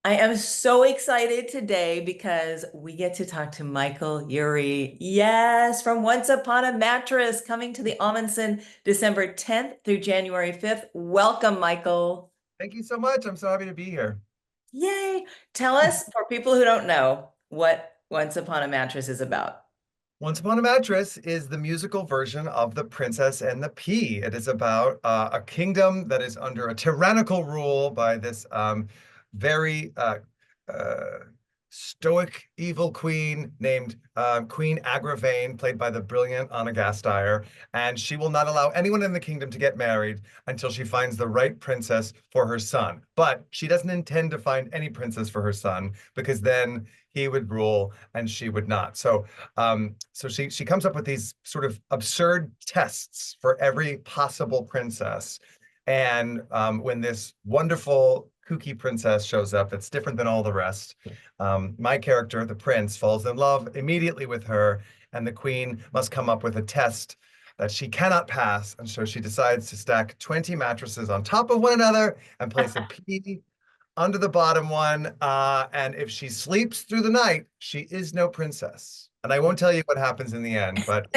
I am so excited today because we get to talk to Michael Urie. Yes, from Once Upon a Mattress, coming to the Ahmanson December 10th through January 5th. Welcome, Michael. Thank you so much. I'm so happy to be here. Yay. Tell us, for people who don't know, what Once Upon a Mattress is about. Once Upon a Mattress is the musical version of The Princess and the Pea. It is about a kingdom that is under a tyrannical rule by this very uh, stoic evil queen named Queen Agravain, played by the brilliant Anna Gasteyer. And she will not allow anyone in the kingdom to get married until she finds the right princess for her son. But she doesn't intend to find any princess for her son because then he would rule and she would not. So she comes up with these sort of absurd tests for every possible princess. And when this wonderful kooky princess shows up that's different than all the rest, my character, the prince, falls in love immediately with her, and the queen must come up with a test that she cannot pass. And so she decides to stack 20 mattresses on top of one another and place a pea under the bottom one. And if she sleeps through the night, she is no princess. And I won't tell you what happens in the end, but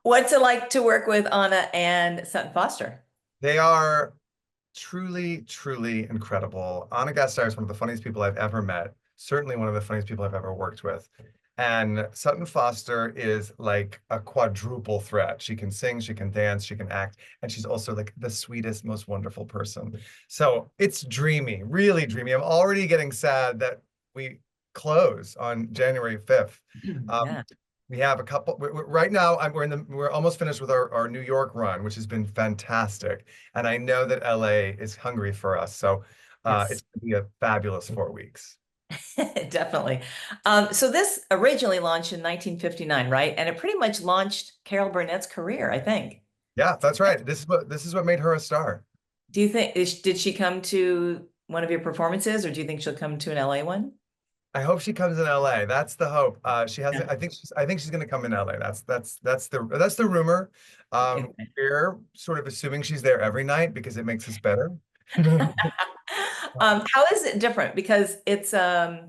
What's it like to work with Anna and Sutton Foster? they are truly, truly incredible. Anna Gasteyer is one of the funniest people I've ever met, certainly one of the funniest people I've ever worked with. And Sutton Foster is like a quadruple threat. She can sing, she can dance, she can act, and she's also like the sweetest, most wonderful person. So it's dreamy, really dreamy. I'm already getting sad that we close on January 5th. Um, Yeah. we have a couple right now. We're almost finished with our New York run, which has been fantastic. And I know that LA is hungry for us. So Yes. it's going to be a fabulous 4 weeks. Definitely. So this originally launched in 1959, right? And it pretty much launched Carol Burnett's career, I think. Yeah, that's right. This is what made her a star. Do you think did she come to one of your performances, or do you think she'll come to an LA one? I hope she comes in LA. That's the hope. She hasn't. Yeah. I think she's going to come in LA. That's the rumor. Okay. We're sort of assuming she's there every night because it makes us better. How is it different? Because it's by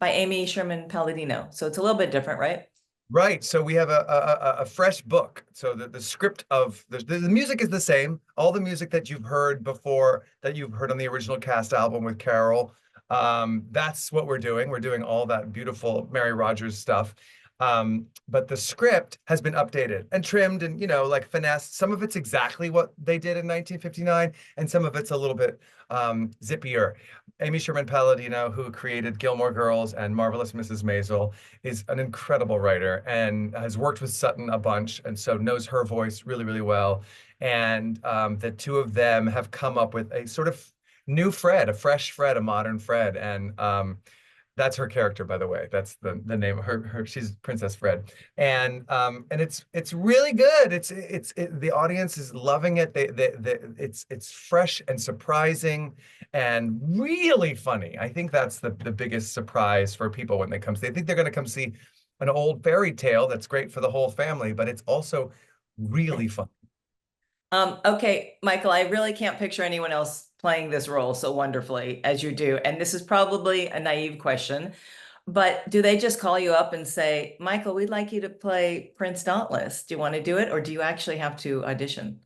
Amy Sherman-Palladino, so it's a little bit different, right? Right. So we have a fresh book. So the script of the music is the same. All the music that you've heard before, that you've heard on the original cast album with Carol, that's what we're doing. We're doing all that beautiful Mary Rogers stuff. But the script has been updated and trimmed and, like finessed. Some of it's exactly what they did in 1959, and some of it's a little bit zippier. Amy Sherman-Palladino, who created Gilmore Girls and Marvelous Mrs. Maisel, is an incredible writer and has worked with Sutton a bunch, and so knows her voice really, really well. And the two of them have come up with a sort of new Fred, a fresh Fred, a modern Fred, and that's her character, by the way. That's the name of her. She's Princess Fred, and it's really good. The audience is loving it. It's fresh and surprising and really funny. I think that's the biggest surprise for people when they come. They think they're going to come see an old fairy tale that's great for the whole family, but it's also really fun. Okay, Michael, I really can't picture anyone else playing this role so wonderfully as you do. And this is probably a naive question, but do they just call you up and say, Michael, we'd like you to play Prince Dauntless. Do you want to do it, or do you actually have to audition?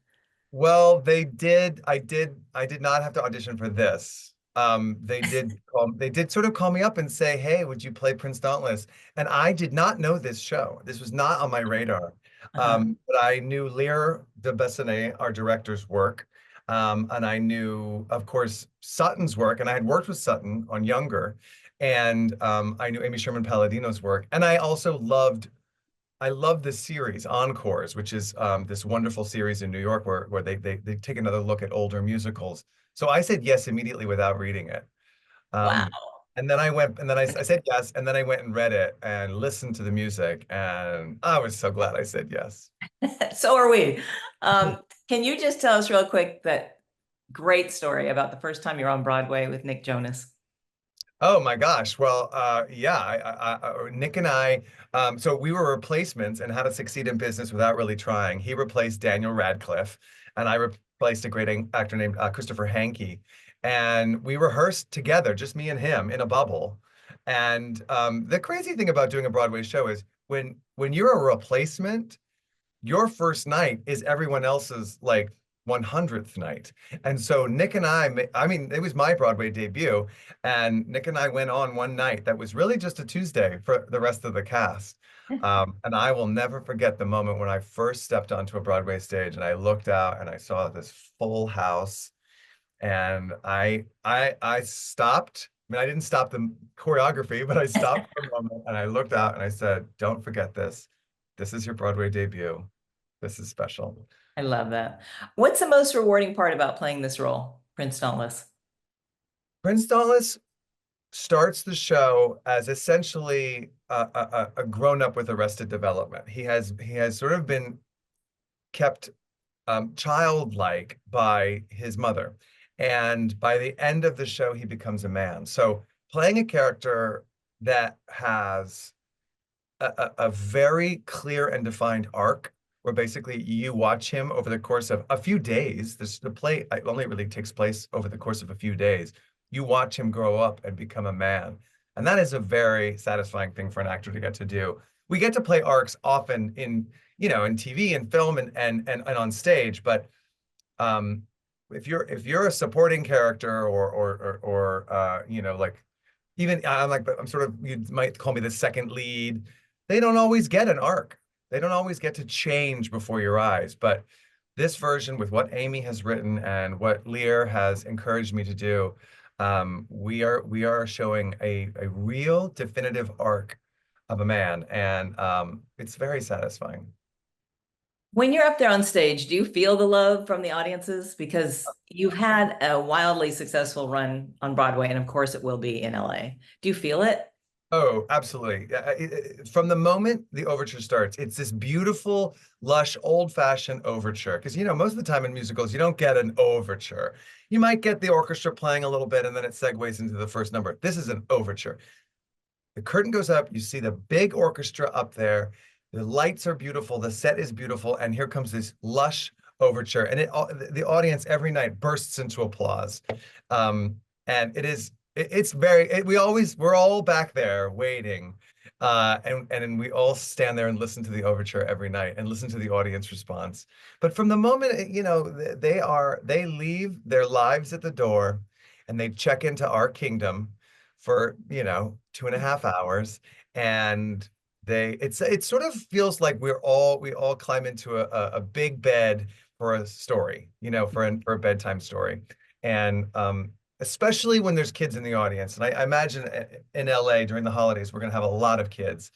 Well, they did. I did not have to audition for this. They did sort of call me up and say, "Hey, would you play Prince Dauntless?" And I did not know this show. This was not on my radar. Uh-huh. But I knew Lear de Bessonet, our director's work, and I knew, of course, Sutton's work, and I had worked with Sutton on Younger, and I knew Amy Sherman-Palladino's work, and I love this series, Encores, which is this wonderful series in New York where they take another look at older musicals. So I said yes immediately without reading it. Wow. And then I went, and then I said yes, and then I went and read it and listened to the music, and I was so glad I said yes. So are we. Um, can you just tell us real quick that great story about the first time you're on Broadway with Nick Jonas? Oh my gosh. Well, yeah, Nick and I, so we were replacements and how to succeed in business without really trying. He replaced Daniel Radcliffe, and I replaced a great actor named Christopher Hankey. and we rehearsed together, just me and him in a bubble. And the crazy thing about doing a Broadway show is when you're a replacement, your first night is everyone else's like 100th night. And so Nick and I mean, it was my Broadway debut, and Nick and I went on one night that was really just a Tuesday for the rest of the cast. And I will never forget the moment when I first stepped onto a Broadway stage and I looked out and I saw this full house, and I stopped. I mean, I didn't stop the choreography, but I stopped for a moment and I looked out and I said, "Don't forget this. This is your Broadway debut. This is special." I love that. What's the most rewarding part about playing this role, Prince Dauntless? Prince Dauntless starts the show as essentially a grown up with Arrested Development. He has sort of been kept childlike by his mother, and by the end of the show, he becomes a man. So playing a character that has a very clear and defined arc, where basically you watch him over the course of a few days. The play only really takes place over the course of a few days. You watch him grow up and become a man. And that is a very satisfying thing for an actor to get to do. We get to play arcs often in TV and film and on stage, but um, if you're a supporting character or like even I'm sort of, you might call me the second lead, they don't always get an arc. They don't always get to change before your eyes. But this version, with what Amy has written and what Lear has encouraged me to do, we are showing a real definitive arc of a man, and it's very satisfying. When you're up there on stage, do you feel the love from the audiences? Because you've had a wildly successful run on Broadway, and of course it will be in LA. Do you feel it? Oh, absolutely. From the moment the overture starts, it's this beautiful, lush, old-fashioned overture. Because, most of the time in musicals, you don't get an overture. You might get the orchestra playing a little bit, and then it segues into the first number. This is an overture. The curtain goes up, you see the big orchestra up there, the lights are beautiful, the set is beautiful, and here comes this lush overture. And the audience every night bursts into applause. And we're all back there waiting. And we all stand there and listen to the overture every night and listen to the audience response. But from the moment, they leave their lives at the door and they check into our kingdom for 2.5 hours, and it sort of feels like we all climb into a big bed for a story, for a bedtime story. And especially when there's kids in the audience, and I imagine in LA during the holidays we're going to have a lot of kids,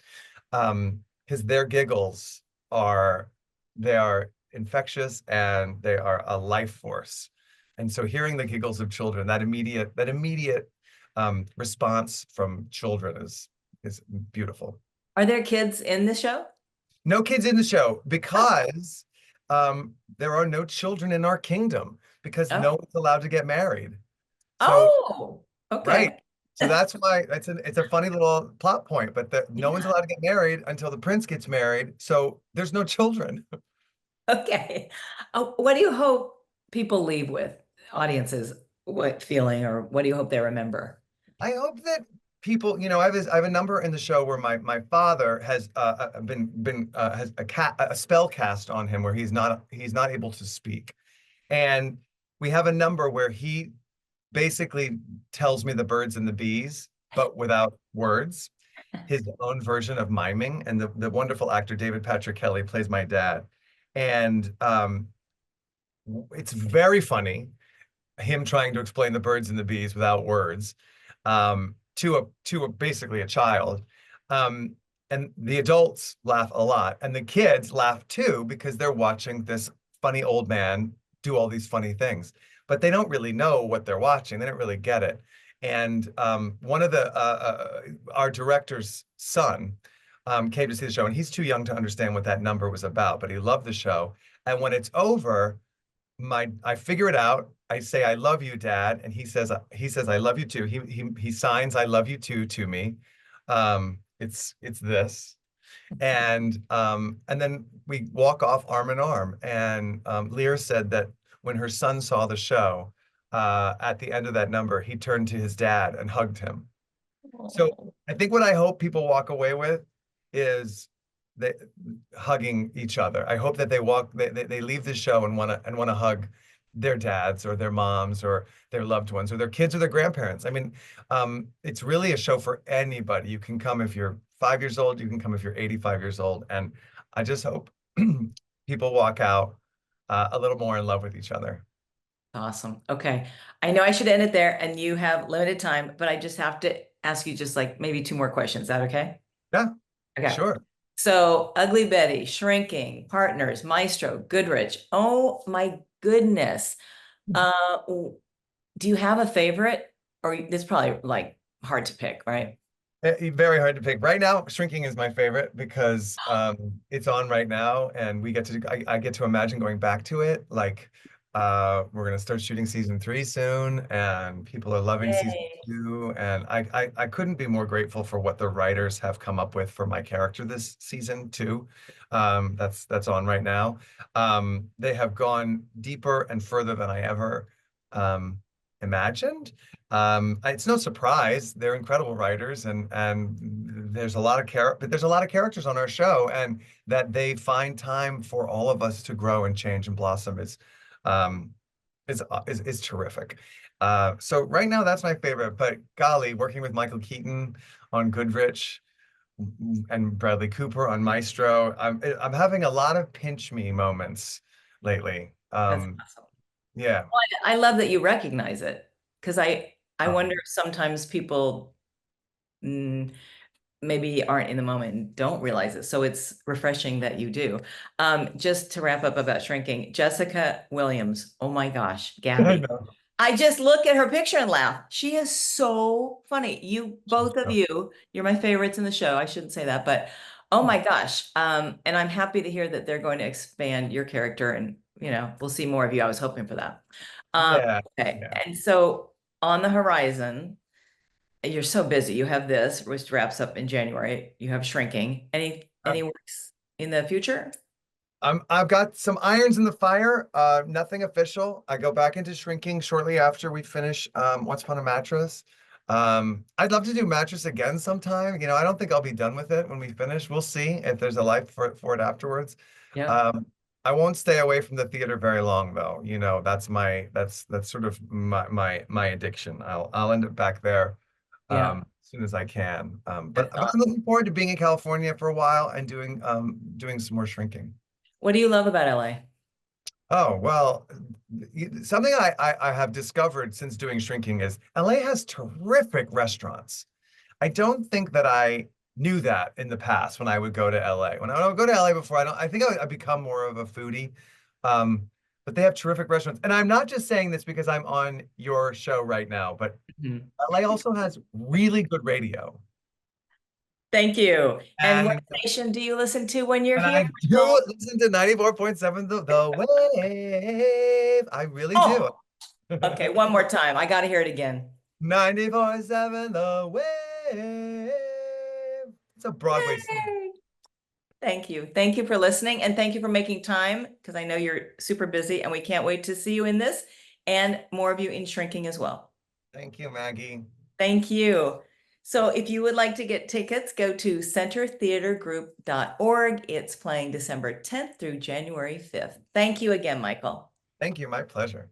because their giggles they are infectious and they are a life force. And so hearing the giggles of children, that immediate response from children is beautiful. Are there kids in the show? No kids in the show Oh, because there are no children in our kingdom, because no oh, one's allowed to get married. So, oh, right. okay. So that's why it's a funny little plot point, but no one's Yeah, allowed to get married until the prince gets married. So there's no children. okay. Oh, what do you hope people leave with, audiences? What feeling, or what do you hope they remember? I hope that people, I have a number in the show where my father has been has a spell cast on him where he's not able to speak, and we have a number where he basically tells me the birds and the bees, but without words, his own version of miming, and the wonderful actor David Patrick Kelly plays my dad, and it's very funny, him trying to explain the birds and the bees without words, to basically a child. Um, and the adults laugh a lot, and the kids laugh too, because they're watching this funny old man do all these funny things, but they don't really know what they're watching. They don't really get it. And one of our director's son came to see the show, and he's too young to understand what that number was about, but he loved the show. And when it's over, I figure it out. I say, "I love you, Dad," and he says, "I love you too." He signs "I love you too" to me. It's this, and then we walk off arm in arm. And Lear said that when her son saw the show, at the end of that number, he turned to his dad and hugged him. So Oh, I think what I hope people walk away with is they hugging each other. I hope that they leave the show and wanna hug their dads or their moms or their loved ones or their kids or their grandparents. I mean, it's really a show for anybody. You can come if you're 5 years old, you can come if you're 85 years old. And I just hope people walk out a little more in love with each other. awesome. Okay. I know I should end it there and you have limited time, but I just have to ask you just like maybe two more questions. Is that okay? Yeah, Okay. sure. So Ugly Betty, Shrinking, Partners, Maestro, Goodrich. Oh my goodness. Do you have a favorite? Or this is probably like hard to pick, right? Very hard to pick. Right now, Shrinking is my favorite because it's on right now, and I get to imagine going back to it. Like, we're gonna start shooting season 3 soon, and people are loving season Yay. 2, and I couldn't be more grateful for what the writers have come up with for my character this season too. That's on right now. They have gone deeper and further than I ever imagined. It's no surprise they're incredible writers, and there's a lot of characters on our show, and that they find time for all of us to grow and change and blossom um, is terrific. So right now that's my favorite, but golly, working with Michael Keaton on Goodrich and Bradley Cooper on Maestro, I'm having a lot of pinch me moments lately. That's awesome. Yeah. Well, I love that you recognize it because I wonder Um, if sometimes people mm, maybe aren't in the moment and don't realize it. So it's refreshing that you do. Just to wrap up about Shrinking, Jessica Williams. Oh my gosh, I Gabby. know. I just look at her picture and laugh. She is so funny. You, She's both of so- you're my favorites in the show. I shouldn't say that, but oh my gosh. And I'm happy to hear that they're going to expand your character and, we'll see more of you. I was hoping for that. Um, Yeah, okay. yeah. And so on the horizon, you're so busy. You have this, which wraps up in January. You have Shrinking. Any works in the future? I've got some irons in the fire. Nothing official. I go back into Shrinking shortly after we finish Once Upon a Mattress. I'd love to do Mattress again sometime. I don't think I'll be done with it when we finish. We'll see if there's a life for it afterwards. Yeah. Um, I won't stay away from the theater very long though. That's sort of my addiction. I'll end up back there Yeah. as soon as I can. But That's but I'm awesome. looking forward to being in California for a while and doing some more Shrinking. What do you love about LA? Oh, well, something I have discovered since doing Shrinking is LA has terrific restaurants. I don't think that I knew that in the past when I would go to LA. When I would go to LA before, I think I become more of a foodie. Um, but they have terrific restaurants. And I'm not just saying this because I'm on your show right now, but Mhm. LA also has really good radio. Thank you. And what And station do you listen to when you're and here, I do Michael? listen to 94.7 the wave. I really do. Oh, okay. One more time. I got to hear it again. 94.7 The Wave. It's a Broadway single. Yay. Thank you. Thank you for listening and thank you for making time because I know you're super busy and we can't wait to see you in this and more of you in Shrinking as well. Thank you, Maggie. Thank you. So if you would like to get tickets, go to centertheatergroup.org. It's playing December 10th through January 5th. Thank you again, Michael. Thank you. My pleasure.